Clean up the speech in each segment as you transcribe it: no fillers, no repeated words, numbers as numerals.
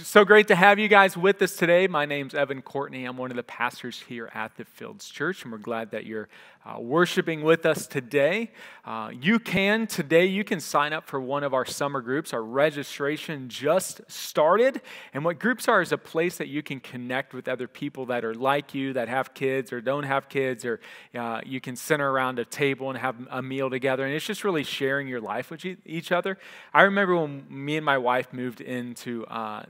So great to have you guys with us today. My name's Evan Courtney. I'm one of the pastors here at the Fields Church, and we're glad that you're worshiping with us today. You can sign up for one of our summer groups. Our registration just started, and what groups are is a place that you can connect with other people that are like you, that have kids or don't have kids, or you can center around a table and have a meal together, and it's just really sharing your life with each other. I remember when me and my wife moved into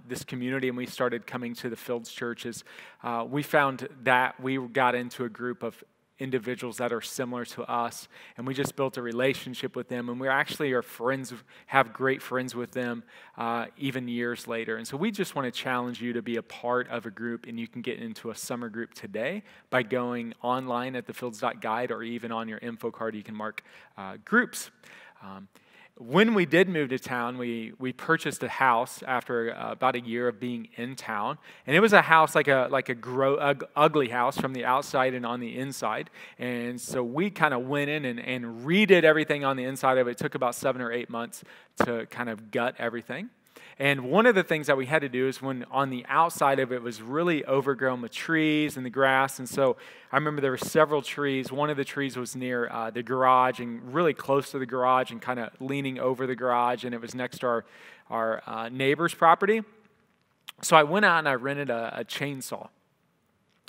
this community and we started coming to the Fields churches, we found that we got into a group of individuals that are similar to us, and we just built a relationship with them, and we actually are friends, have great friends with them even years later. And so we just want to challenge you to be a part of a group, and you can get into a summer group today by going online at thefields.guide, or even on your info card you can mark groups. When we did move to town, we purchased a house after about a year of being in town, and it was a house like a ugly house from the outside and on the inside. And so we kind of went in and redid everything on the inside of it. It took about 7 or 8 months to kind of gut everything. And one of the things that we had to do is when on the outside of it was really overgrown with trees and the grass. And so I remember there were several trees. One of the trees was near the garage and really close to the garage and kind of leaning over the garage. And it was next to our neighbor's property. So I went out and I rented a chainsaw.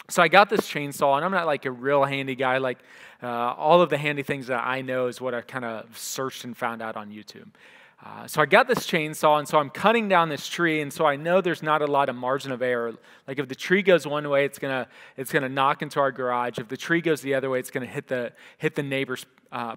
So I got this chainsaw, and I'm not like a real handy guy. Like all of the handy things that I know is what I kind of searched and found out on YouTube. So I got this chainsaw, and so I'm cutting down this tree, and so I know there's not a lot of margin of error. Like if the tree goes one way, it's gonna knock into our garage. If the tree goes the other way, it's gonna hit the neighbor's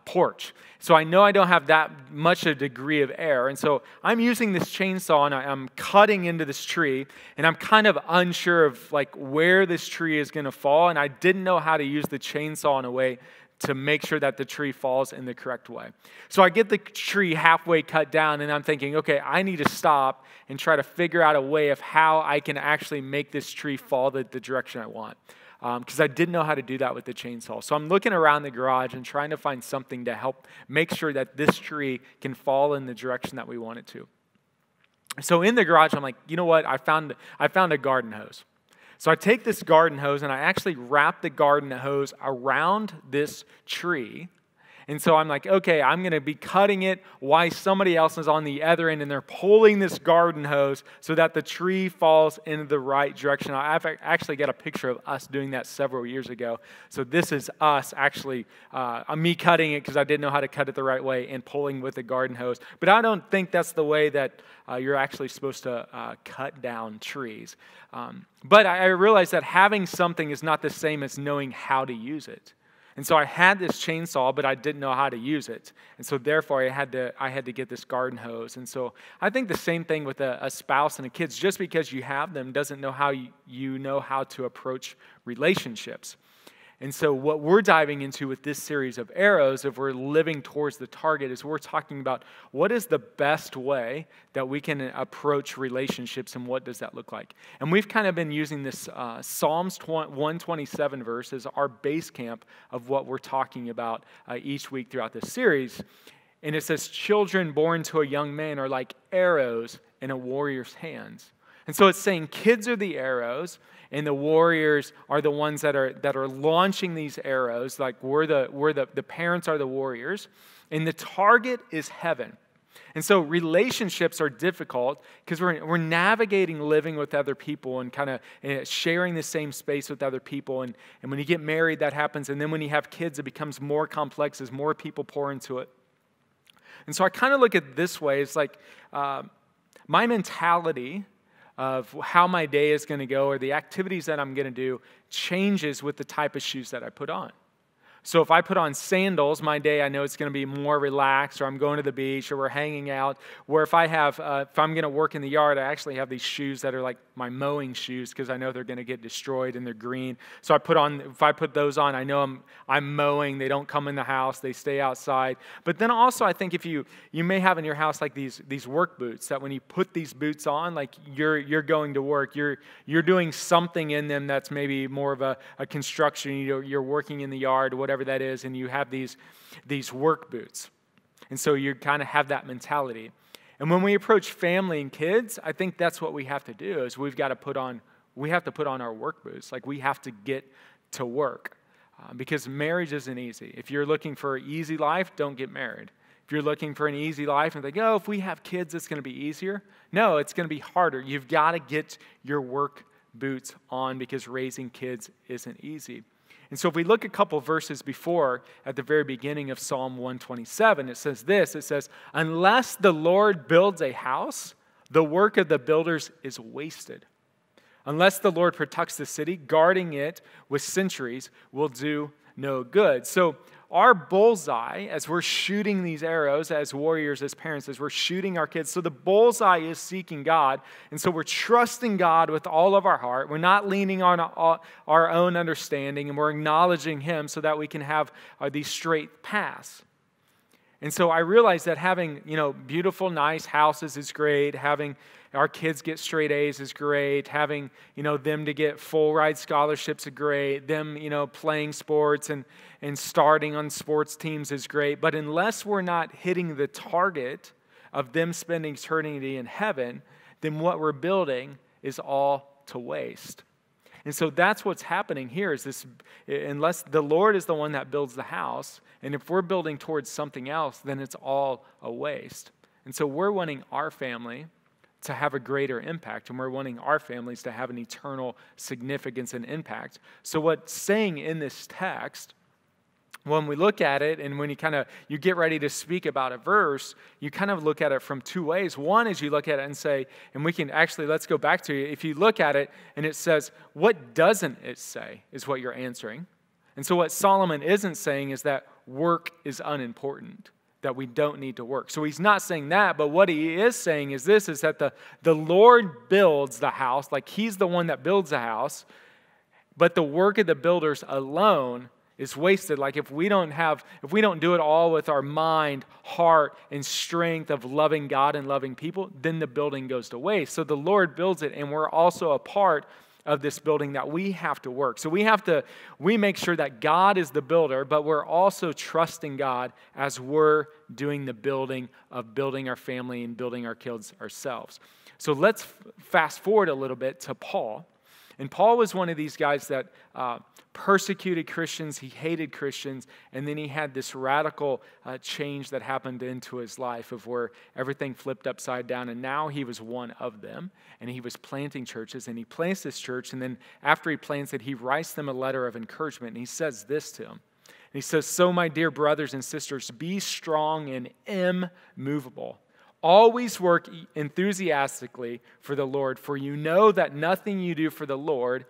porch. So I know I don't have that much a degree of error, and so I'm using this chainsaw, and I'm cutting into this tree, and I'm kind of unsure of like where this tree is gonna fall, and I didn't know how to use the chainsaw in a way to make sure that the tree falls in the correct way. So I get the tree halfway cut down, and I'm thinking, okay, I need to stop and try to figure out a way of how I can actually make this tree fall the direction I want. Because I didn't know how to do that with the chainsaw. So I'm looking around the garage and trying to find something to help make sure that this tree can fall in the direction that we want it to. So in the garage, I'm like, you know what? I found a garden hose. So I take this garden hose and I actually wrap the garden hose around this tree. And so I'm like, okay, I'm going to be cutting it while somebody else is on the other end, and they're pulling this garden hose so that the tree falls in the right direction. I've actually got a picture of us doing that several years ago. So this is us actually, me cutting it because I didn't know how to cut it the right way and pulling with the garden hose. But I don't think that's the way that you're actually supposed to cut down trees. But I realized that having something is not the same as knowing how to use it. And so I had this chainsaw, but I didn't know how to use it. And so therefore, I had to get this garden hose. And so I think the same thing with a spouse and a kids. Just because you have them doesn't know how you know how to approach relationships. And so what we're diving into with this series of arrows, if we're living towards the target, is we're talking about what is the best way that we can approach relationships, and what does that look like? And we've kind of been using this Psalms 127 verse as our base camp of what we're talking about each week throughout this series. And it says, children born to a young man are like arrows in a warrior's hands. And so it's saying kids are the arrows, and the warriors are the ones that are launching these arrows. Like the parents are the warriors, and the target is heaven. And so relationships are difficult because we're navigating living with other people and kind of sharing the same space with other people. And when you get married, that happens. And then when you have kids, it becomes more complex as more people pour into it. And so I kind of look at it this way. It's like my mentality of how my day is going to go or the activities that I'm going to do changes with the type of shoes that I put on. So if I put on sandals, my day, I know it's going to be more relaxed, or I'm going to the beach, or we're hanging out. Where if I'm going to work in the yard, I actually have these shoes that are like my mowing shoes because I know they're going to get destroyed and they're green. So if I put those on, I know I'm mowing. They don't come in the house. They stay outside. But then also, I think if you may have in your house like these work boots that when you put these boots on, like you're going to work. You're doing something in them that's maybe more of a construction. You're working in the yard, whatever that is, and you have these work boots. And so you kind of have that mentality. And when we approach family and kids, I think that's what we have to do is we have to put on our work boots. Like we have to get to work because marriage isn't easy. If you're looking for an easy life, don't get married. If you're looking for an easy life and think, oh, if we have kids, it's going to be easier. No, it's going to be harder. You've got to get your work boots on because raising kids isn't easy. And so if we look a couple verses before, at the very beginning of Psalm 127, it says this, it says, unless the Lord builds a house, the work of the builders is wasted. Unless the Lord protects the city, guarding it with sentries will do no good. So our bullseye, as we're shooting these arrows, as warriors, as parents, as we're shooting our kids, so the bullseye is seeking God, and so we're trusting God with all of our heart. We're not leaning on our own understanding, and we're acknowledging Him so that we can have these straight paths. And so I realize that having, beautiful, nice houses is great. Having our kids get straight A's is great. Having, them to get full ride scholarships is great. Them, playing sports and starting on sports teams is great. But unless we're not hitting the target of them spending eternity in heaven, then what we're building is all to waste. And so that's what's happening here is this, unless the Lord is the one that builds the house, and if we're building towards something else, then it's all a waste. And so we're wanting our family to have a greater impact, and we're wanting our families to have an eternal significance and impact. So what's saying in this text, when we look at it and when you get ready to speak about a verse, you kind of look at it from two ways. One is you look at it and say, and we can actually, let's go back to it. If you look at it and it says, what doesn't it say is what you're answering. And so what Solomon isn't saying is that work is unimportant, that we don't need to work. So he's not saying that, but what he is saying is this, is that the Lord builds the house, like He's the one that builds the house, but the work of the builders alone is wasted. Like if we don't do it all with our mind, heart, and strength of loving God and loving people, then the building goes to waste. So the Lord builds it, and we're also a part of this building that we have to work. So we make sure that God is the builder, but we're also trusting God as we're doing the building of building our family and building our kids ourselves. So let's fast forward a little bit to Paul. And Paul was one of these guys that persecuted Christians. He hated Christians. And then he had this radical change that happened into his life of where everything flipped upside down. And now he was one of them. And he was planting churches. And he plants this church. And then after he plants it, he writes them a letter of encouragement. And he says this to them. And he says, so my dear brothers and sisters, be strong and immovable. Always work enthusiastically for the Lord, for you know that nothing you do for the Lord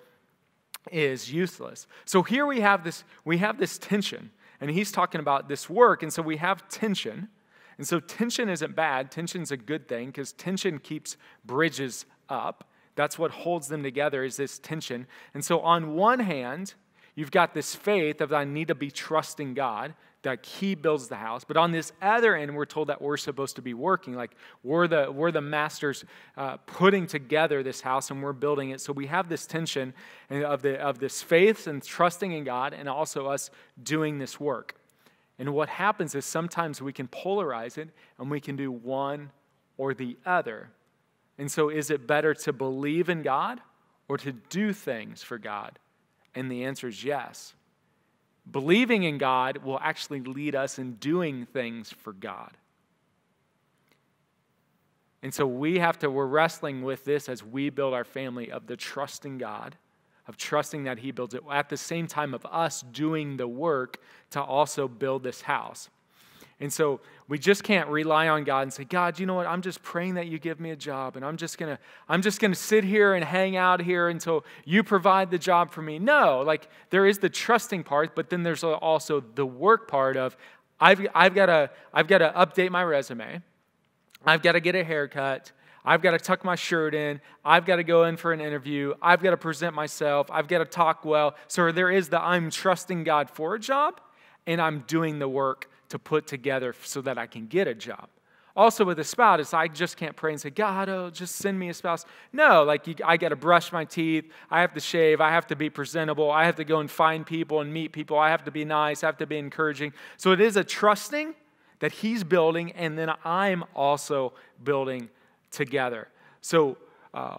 is useless. So here we have this tension, and he's talking about this work, and so we have tension. And so tension isn't bad. Tension's a good thing because tension keeps bridges up. That's what holds them together is this tension. And so on one hand, you've got this faith of I need to be trusting God, that He builds the house. But on this other end, we're told that we're supposed to be working. Like we're the masters putting together this house and we're building it. So we have this tension of this faith and trusting in God and also us doing this work. And what happens is sometimes we can polarize it and we can do one or the other. And so is it better to believe in God or to do things for God? And the answer is yes. Believing in God will actually lead us in doing things for God. And so we're wrestling with this as we build our family of the trusting God, of trusting that He builds it, at the same time of us doing the work to also build this house. And so we just can't rely on God and say, God, you know what? I'm just praying that you give me a job, and I'm just gonna sit here and hang out here until you provide the job for me. No, like there is the trusting part, but then there's also the work part of I've got to update my resume. I've got to get a haircut. I've got to tuck my shirt in. I've got to go in for an interview. I've got to present myself. I've got to talk well. So there is I'm trusting God for a job, and I'm doing the work to put together so that I can get a job. Also with a spouse, I just can't pray and say, God, just send me a spouse. No, I got to brush my teeth. I have to shave. I have to be presentable. I have to go and find people and meet people. I have to be nice. I have to be encouraging. So it is a trusting that he's building and then I'm also building together. So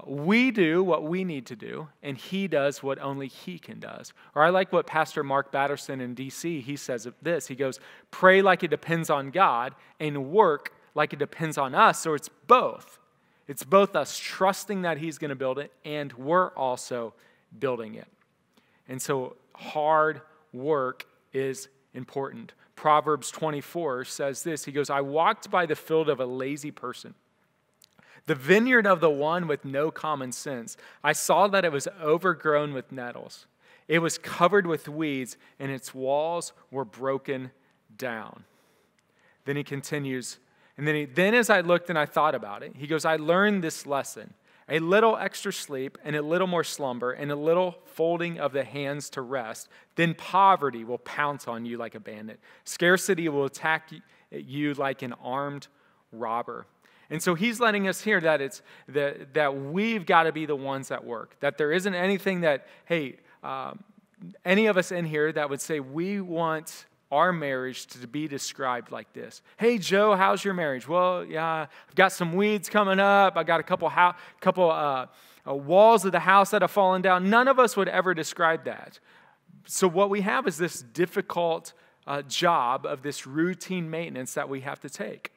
we do what we need to do, and he does what only he can does. Or I like what Pastor Mark Batterson in D.C., he says this. He goes, pray like it depends on God and work like it depends on us. So it's both. It's both us trusting that he's going to build it, and we're also building it. And so hard work is important. Proverbs 24 says this. He goes, I walked by the field of a lazy person, the vineyard of the one with no common sense. I saw that it was overgrown with nettles. It was covered with weeds, and its walls were broken down. Then he continues, and then as I looked and I thought about it, he goes, I learned this lesson. A little extra sleep and a little more slumber and a little folding of the hands to rest, then poverty will pounce on you like a bandit. Scarcity will attack you like an armed robber. And so he's letting us hear that that we've got to be the ones that work. That there isn't anything that, any of us in here that would say we want our marriage to be described like this. Hey, Joe, how's your marriage? Well, yeah, I've got some weeds coming up. I got a couple walls of the house that have fallen down. None of us would ever describe that. So what we have is this difficult job of this routine maintenance that we have to take.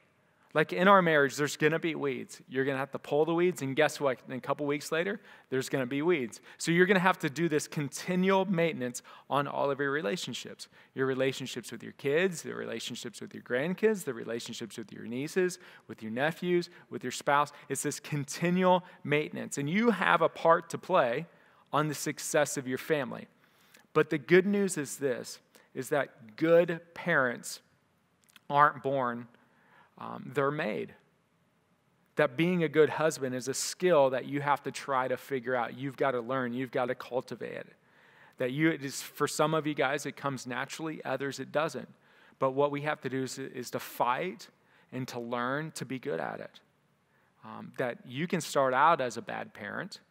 Like in our marriage, there's going to be weeds. You're going to have to pull the weeds, and guess what? In a couple weeks later, there's going to be weeds. So you're going to have to do this continual maintenance on all of your relationships with your kids, the relationships with your grandkids, the relationships with your nieces, with your nephews, with your spouse. It's this continual maintenance, and you have a part to play on the success of your family. But the good news is this, is that good parents aren't born, they're made. That being a good husband is a skill that you have to try to figure out. You've got to learn. You've got to cultivate it. It is, for some of you guys, it comes naturally. Others, it doesn't. But what we have to do is to fight and to learn to be good at it. That you can start out as a bad parent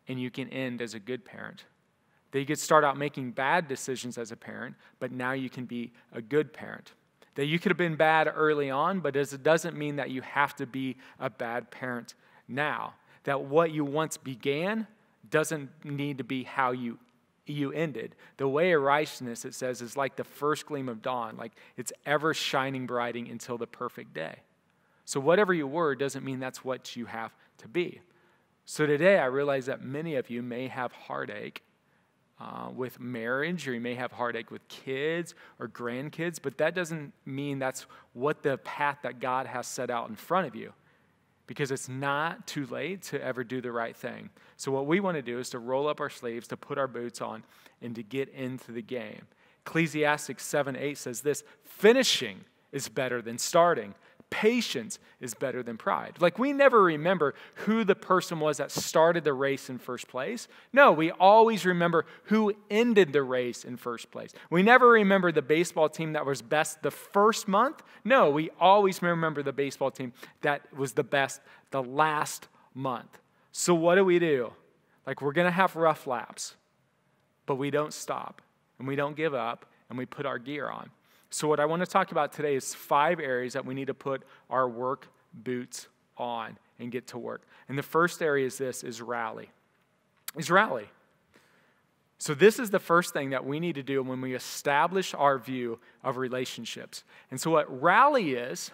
and you can end as a good parent. That you could start out making bad decisions as a parent, but now you can be a good parent. That you could have been bad early on, but it doesn't mean that you have to be a bad parent now. That what you once began doesn't need to be how you ended. The way of righteousness, it says, is like the first gleam of dawn. Like it's ever shining brighting until the perfect day. So whatever you were doesn't mean that's what you have to be. So today I realize that many of you may have heartache with marriage, or you may have heartache with kids or grandkids, but that doesn't mean that's what the path that God has set out in front of you, because it's not too late to ever do the right thing. So what we want to do is to roll up our sleeves, to put our boots on, and to get into the game. Ecclesiastes 7:8 says this, finishing is better than starting. Patience is better than pride. Like we never remember who the person was that started the race in first place. No, we always remember who ended the race in first place. We never remember the baseball team that was best the first month. No, we always remember the baseball team that was the best the last month. So what do? Like we're going to have rough laps, but we don't stop and we don't give up and we put our gear on. So what I want to talk about today is 5 areas that we need to put our work boots on and get to work. And the first area is rally. So this is the first thing that we need to do when we establish our view of relationships. And so what rally is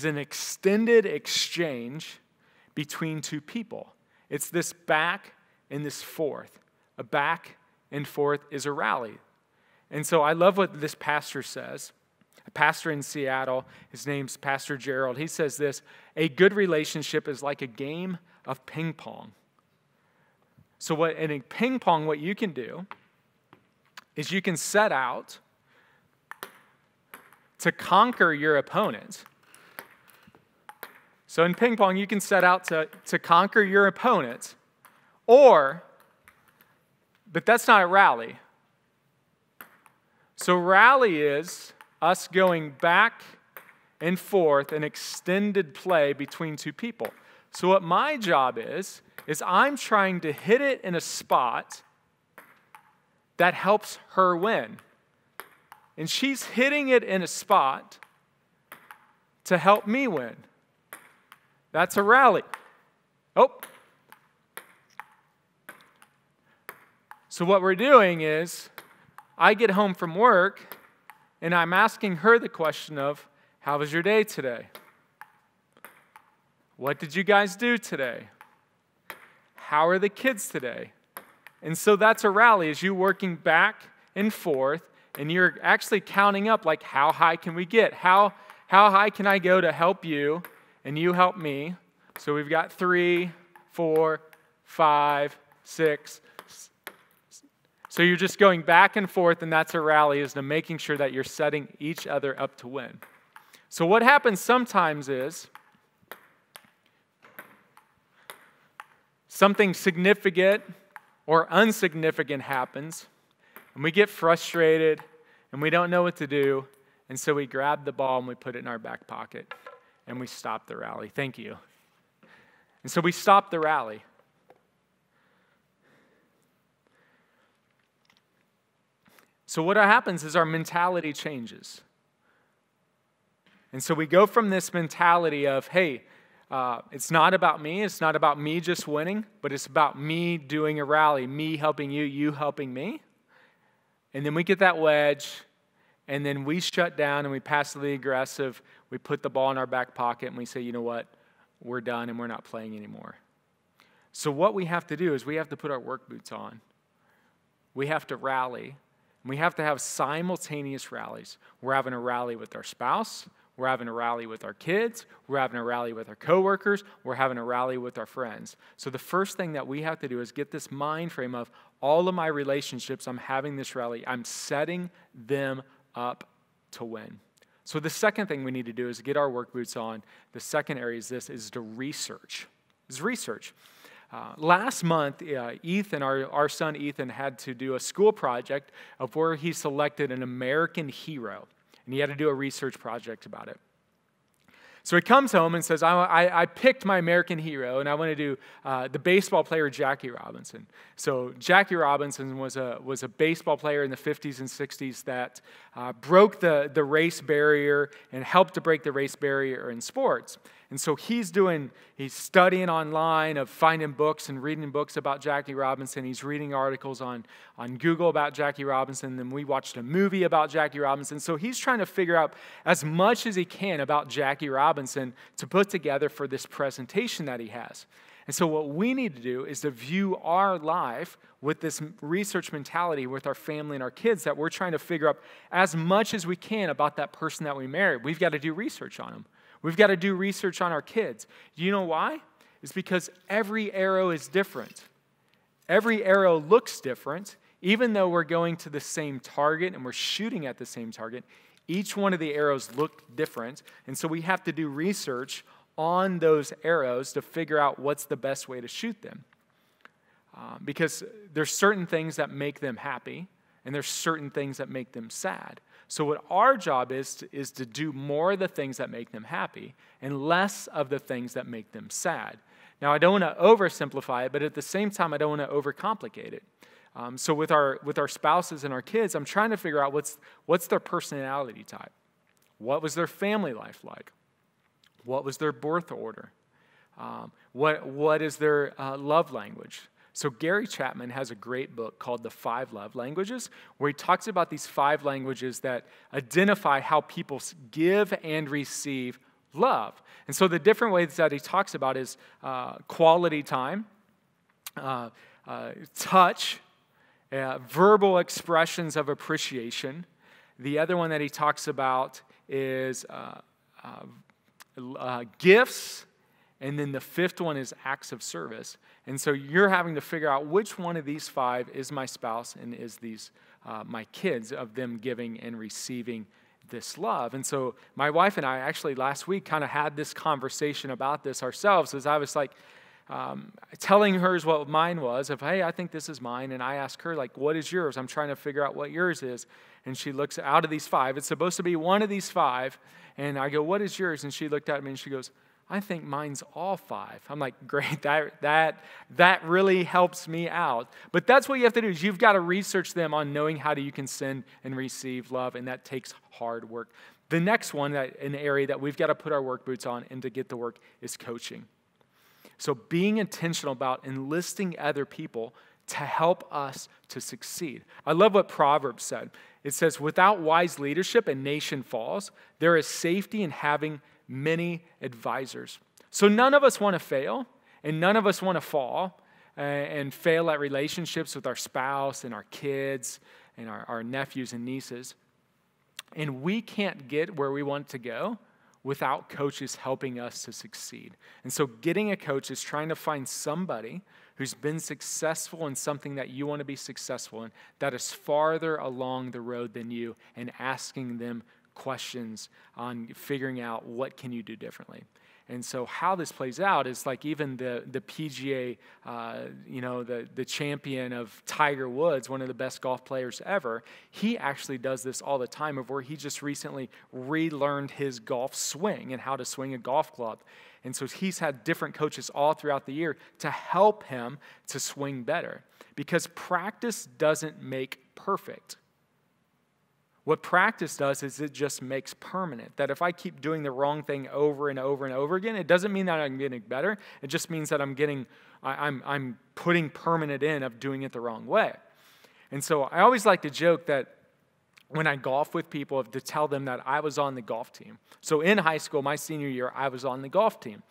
an extended exchange between two people. It's this back and this forth. A back and forth is a rally. And so I love what this pastor says. A pastor in Seattle, his name's Pastor Gerald. He says this, a good relationship is like a game of ping pong. So in a ping pong, what you can do is you can set out to conquer your opponent. So in ping pong, you can set out to conquer your opponent, but that's not a rally. So rally is us going back and forth, an extended play between two people. So what my job is I'm trying to hit it in a spot that helps her win. and she's hitting it in a spot to help me win. That's a rally. Oh. So what we're doing is, I get home from work, and I'm asking her the question of, how was your day today? What did you guys do today? How are the kids today? And so that's a rally, is you working back and forth, and you're actually counting up, like, how high can we get? How high can I go to help you, and you help me? So we've got 3, 4, 5, 6. So you're just going back and forth, and that's a rally, is to making sure that you're setting each other up to win. So what happens sometimes is something significant or insignificant happens, and we get frustrated, and we don't know what to do, and so we grab the ball and we put it in our back pocket, and we stop the rally. Thank you. And so we stop the rally. So what happens is our mentality changes. And so we go from this mentality of, hey, it's not about me. It's not about me just winning, but it's about me doing a rally, me helping you, you helping me. And then we get that wedge, and then we shut down and we passively aggressive. We put the ball in our back pocket and we say, you know what? We're done and we're not playing anymore. So what we have to do is we have to put our work boots on. We have to rally. And we have to have simultaneous rallies. We're having a rally with our spouse. We're having a rally with our kids. We're having a rally with our coworkers. We're having a rally with our friends. So the first thing that we have to do is get this mind frame of all of my relationships, I'm having this rally. I'm setting them up to win. So the second thing we need to do is get our work boots on. The second area is to research. Last month, Ethan, our son Ethan, had to do a school project of where he selected an American hero. And he had to do a research project about it. So he comes home and says, I picked my American hero, and I want to do the baseball player Jackie Robinson. So Jackie Robinson was a baseball player in the 50s and 60s that broke the race barrier and helped to break the race barrier in sports. And so he's studying online, of finding books and reading books about Jackie Robinson. He's reading articles on Google about Jackie Robinson. Then we watched a movie about Jackie Robinson. So he's trying to figure out as much as he can about Jackie Robinson to put together for this presentation that he has. And so what we need to do is to view our life with this research mentality with our family and our kids, that we're trying to figure out as much as we can about that person that we married. We've got to do research on them. We've got to do research on our kids. Do you know why? It's because every arrow is different. Every arrow looks different. Even though we're going to the same target and we're shooting at the same target, each one of the arrows look different. And so we have to do research on those arrows to figure out what's the best way to shoot them. Because there's certain things that make them happy, and there's certain things that make them sad. So what our job is to do more of the things that make them happy and less of the things that make them sad. Now, I don't want to oversimplify it, but at the same time, I don't want to overcomplicate it. So with our spouses and our kids, I'm trying to figure out what's their personality type. What was their family life like? What was their birth order? What is their love language? So Gary Chapman has a great book called The 5 Love Languages, where he talks about these 5 languages that identify how people give and receive love. And so the different ways that he talks about is quality time, touch, verbal expressions of appreciation. The other one that he talks about is gifts. And then the 5th one is acts of service. And so you're having to figure out which one of these 5 is my spouse and is these my kids, of them giving and receiving this love. And so my wife and I actually last week kind of had this conversation about this ourselves, as I was like telling her what mine was, of, hey, I think this is mine. And I asked her, like, what is yours? I'm trying to figure out what yours is. And she looks out of these 5. It's supposed to be one of these 5. And I go, what is yours? And she looked at me and she goes, I think mine's all 5. I'm like, great, that really helps me out. But that's what you have to do, is you've got to research them on knowing how you can send and receive love, and that takes hard work. The next one, an area that we've got to put our work boots on and to get to work, is coaching. So being intentional about enlisting other people to help us to succeed. I love what Proverbs said. It says, without wise leadership, a nation falls. There is safety in having many advisors. So none of us want to fail, and none of us want to fall and fail at relationships with our spouse and our kids and our nephews and nieces. And we can't get where we want to go without coaches helping us to succeed. And so getting a coach is trying to find somebody who's been successful in something that you want to be successful in, that is farther along the road than you, and asking them questions on figuring out what can you do differently. And so how this plays out is like even the PGA, the champion of Tiger Woods, one of the best golf players ever, he actually does this all the time, of where he just recently relearned his golf swing and how to swing a golf club. And so he's had different coaches all throughout the year to help him to swing better, because practice doesn't make perfect. What practice does is it just makes permanent. That if I keep doing the wrong thing over and over and over again, it doesn't mean that I'm getting better. It just means that I'm putting permanent in of doing it the wrong way. And so I always like to joke that when I golf with people, to tell them that I was on the golf team. So in high school, my senior year, I was on the golf team.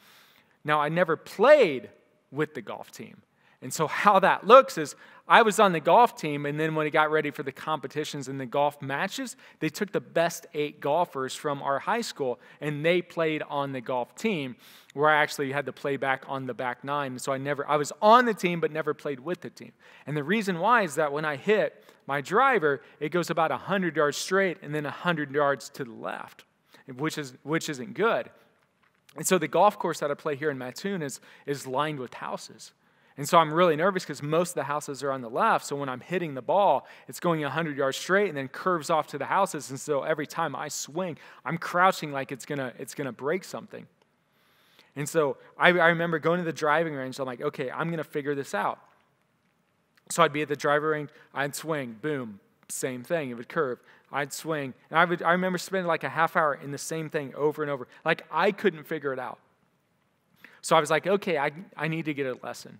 Now, I never played with the golf team. And so how that looks is I was on the golf team, and then when it got ready for the competitions and the golf matches, they took the best 8 golfers from our high school, and they played on the golf team, where I actually had to play back on the back 9. And so I was on the team but never played with the team. And the reason why is that when I hit my driver, it goes about 100 yards straight and then 100 yards to the left, which isn't good. And so the golf course that I play here in Mattoon is lined with houses. And so I'm really nervous because most of the houses are on the left. So when I'm hitting the ball, it's going 100 yards straight and then curves off to the houses. And so every time I swing, I'm crouching like it's gonna break something. And so I remember going to the driving range. I'm like, okay, I'm going to figure this out. So I'd be at the driving range. I'd swing. Boom. Same thing. It would curve. I'd swing. And I remember spending like a half hour in the same thing over and over. Like I couldn't figure it out. So I was like, okay, I need to get a lesson.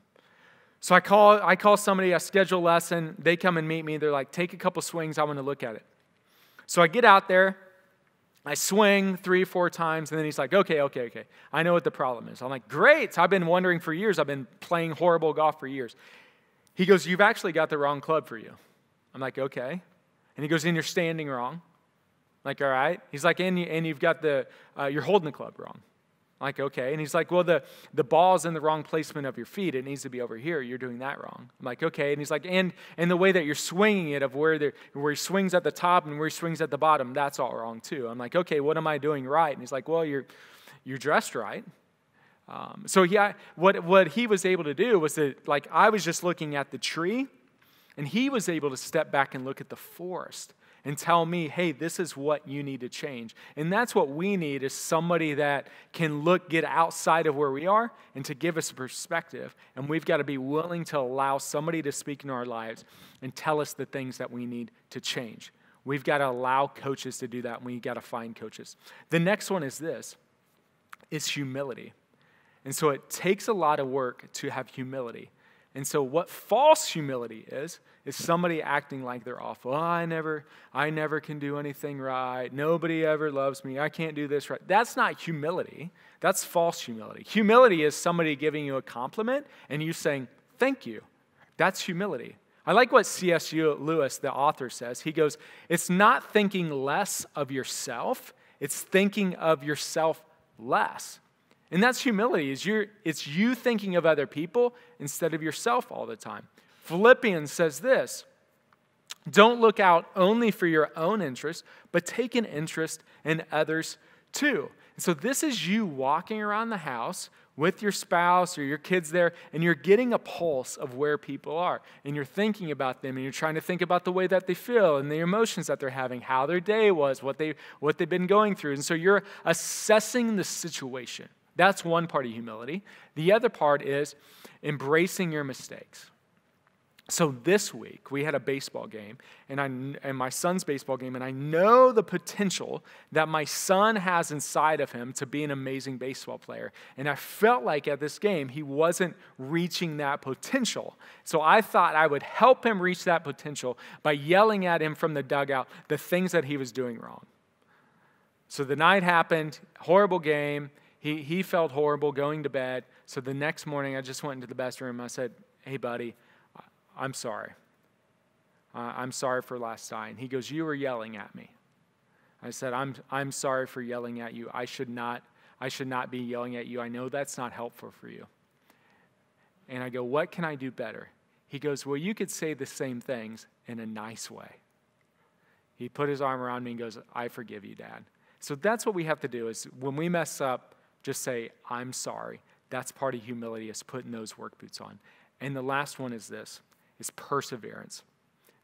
So I call somebody, I schedule a lesson. They come and meet me. They're like, take a couple swings. I want to look at it. So I get out there. I swing 3 or 4 times, and then he's like, okay. I know what the problem is. I'm like, great. So I've been wondering for years. I've been playing horrible golf for years. He goes, you've actually got the wrong club for you. I'm like, okay. And he goes, and you're standing wrong. I'm like, all right. He's like, and you've got you're holding the club wrong. I'm like, okay. And he's like, well, the ball's in the wrong placement of your feet. It needs to be over here. You're doing that wrong. I'm like, okay. And he's like, and the way that you're swinging it, of where he swings at the top and where he swings at the bottom, that's all wrong too. I'm like, okay, what am I doing right? And he's like, well, you're dressed right. So yeah, what he was able to do was that, like, I was just looking at the tree, and he was able to step back and look at the forest and tell me, hey, this is what you need to change. And that's what we need, is somebody that can get outside of where we are and to give us a perspective. And we've got to be willing to allow somebody to speak in our lives and tell us the things that we need to change. We've got to allow coaches to do that, and we've got to find coaches. The next one is humility. And so it takes a lot of work to have humility. And so what false humility is somebody acting like they're awful. Oh, I never can do anything right. Nobody ever loves me. I can't do this right. That's not humility. That's false humility. Humility is somebody giving you a compliment and you saying, thank you. That's humility. I like what C.S. Lewis, the author, says. He goes, it's not thinking less of yourself. It's thinking of yourself less. And that's humility. It's you thinking of other people instead of yourself all the time. Philippians says this: don't look out only for your own interest, but take an interest in others too. And so this is you walking around the house with your spouse or your kids there, and you're getting a pulse of where people are. And you're thinking about them, and you're trying to think about the way that they feel and the emotions that they're having, how their day was, what they've been going through. And so you're assessing the situation. That's one part of humility. The other part is embracing your mistakes. So this week, we had a baseball game, and my son's baseball game, and I know the potential that my son has inside of him to be an amazing baseball player. And I felt like at this game, he wasn't reaching that potential. So I thought I would help him reach that potential by yelling at him from the dugout the things that he was doing wrong. So the night happened, horrible game. He felt horrible going to bed. So the next morning, I just went into the bathroom. I said, "Hey, buddy, I'm sorry. I'm sorry for last night." And he goes, "You were yelling at me." I said, I'm sorry for yelling at you. I should not be yelling at you. I know that's not helpful for you." And I go, "What can I do better?" He goes, "Well, you could say the same things in a nice way." He put his arm around me and goes, "I forgive you, Dad." So that's what we have to do is when we mess up, just say, "I'm sorry." That's part of humility, is putting those work boots on. And the last one is this. Is perseverance.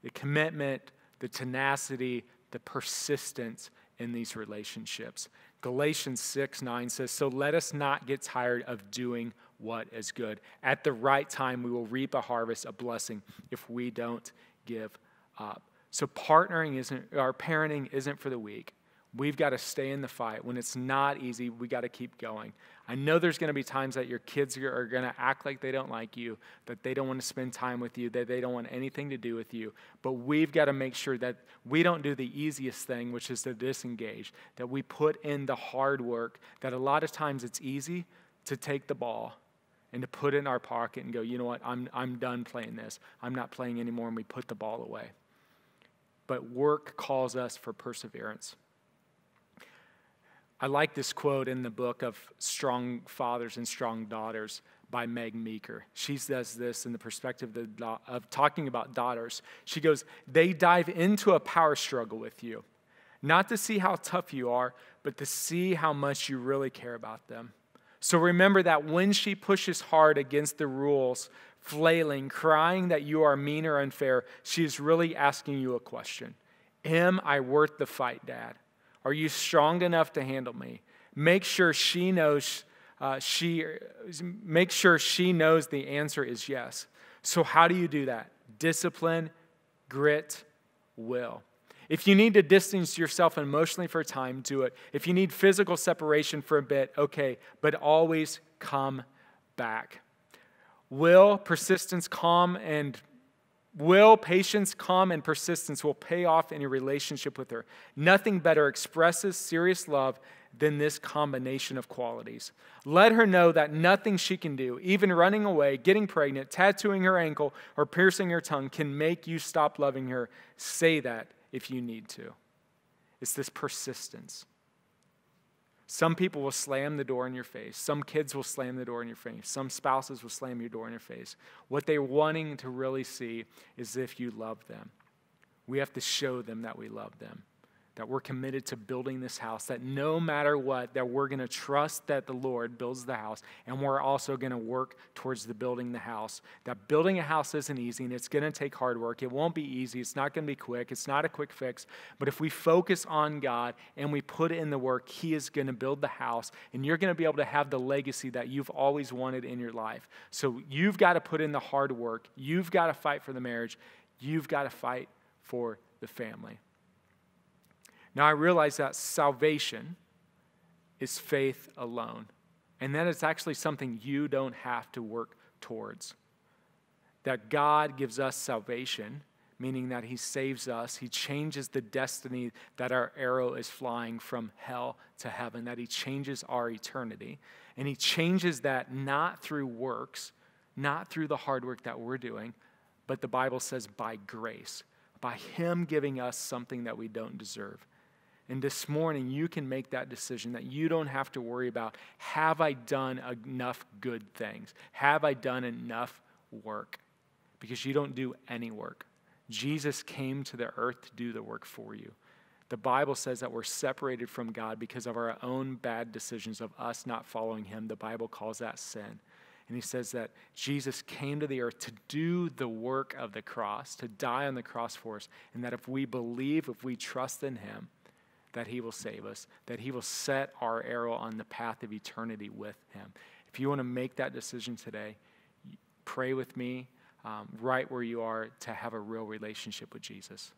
The commitment, the tenacity, the persistence in these relationships. Galatians 6:9 says, "So let us not get tired of doing what is good. At the right time, we will reap a harvest of blessing if we don't give up." So parenting isn't for the weak. We've got to stay in the fight. When it's not easy, we got to keep going. I know there's going to be times that your kids are going to act like they don't like you, that they don't want to spend time with you, that they don't want anything to do with you. But we've got to make sure that we don't do the easiest thing, which is to disengage, that we put in the hard work, that a lot of times it's easy to take the ball and to put it in our pocket and go, "You know what, I'm done playing this. I'm not playing anymore," and we put the ball away. But work calls us for perseverance. I like this quote in the book of Strong Fathers and Strong Daughters by Meg Meeker. She says this in the perspective of talking about daughters. She goes, "They dive into a power struggle with you, not to see how tough you are, but to see how much you really care about them. So remember that when she pushes hard against the rules, flailing, crying that you are mean or unfair, she is really asking you a question. Am I worth the fight, Dad? Are you strong enough to handle me? Make sure she knows the answer is yes. So how do you do that? Discipline, grit, will. If you need to distance yourself emotionally for a time, do it. If you need physical separation for a bit, okay, but always come back. Patience, calm, and persistence will pay off in your relationship with her. Nothing better expresses serious love than this combination of qualities. Let her know that nothing she can do, even running away, getting pregnant, tattooing her ankle, or piercing her tongue, can make you stop loving her. Say that if you need to. It's this persistence. Some people will slam the door in your face. Some kids will slam the door in your face. Some spouses will slam your door in your face. What they're wanting to really see is if you love them. We have to show them that we love them, that we're committed to building this house, that no matter what, that we're going to trust that the Lord builds the house, and we're also going to work towards building the house. That building a house isn't easy, and it's going to take hard work. It won't be easy. It's not going to be quick. It's not a quick fix. But if we focus on God and we put in the work, He is going to build the house, and you're going to be able to have the legacy that you've always wanted in your life. So you've got to put in the hard work. You've got to fight for the marriage. You've got to fight for the family. Now, I realize that salvation is faith alone, and that it's actually something you don't have to work towards. That God gives us salvation, meaning that He saves us. He changes the destiny that our arrow is flying from hell to heaven, that He changes our eternity. And He changes that not through works, not through the hard work that we're doing, but the Bible says by grace, by Him giving us something that we don't deserve. And this morning, you can make that decision that you don't have to worry about, have I done enough good things? Have I done enough work? Because you don't do any work. Jesus came to the earth to do the work for you. The Bible says that we're separated from God because of our own bad decisions of us not following Him. The Bible calls that sin. And He says that Jesus came to the earth to do the work of the cross, to die on the cross for us, and that if we believe, if we trust in Him, that he will save us, that he will set our arrow on the path of eternity with him. If you want to make that decision today, pray with me right where you are to have a real relationship with Jesus.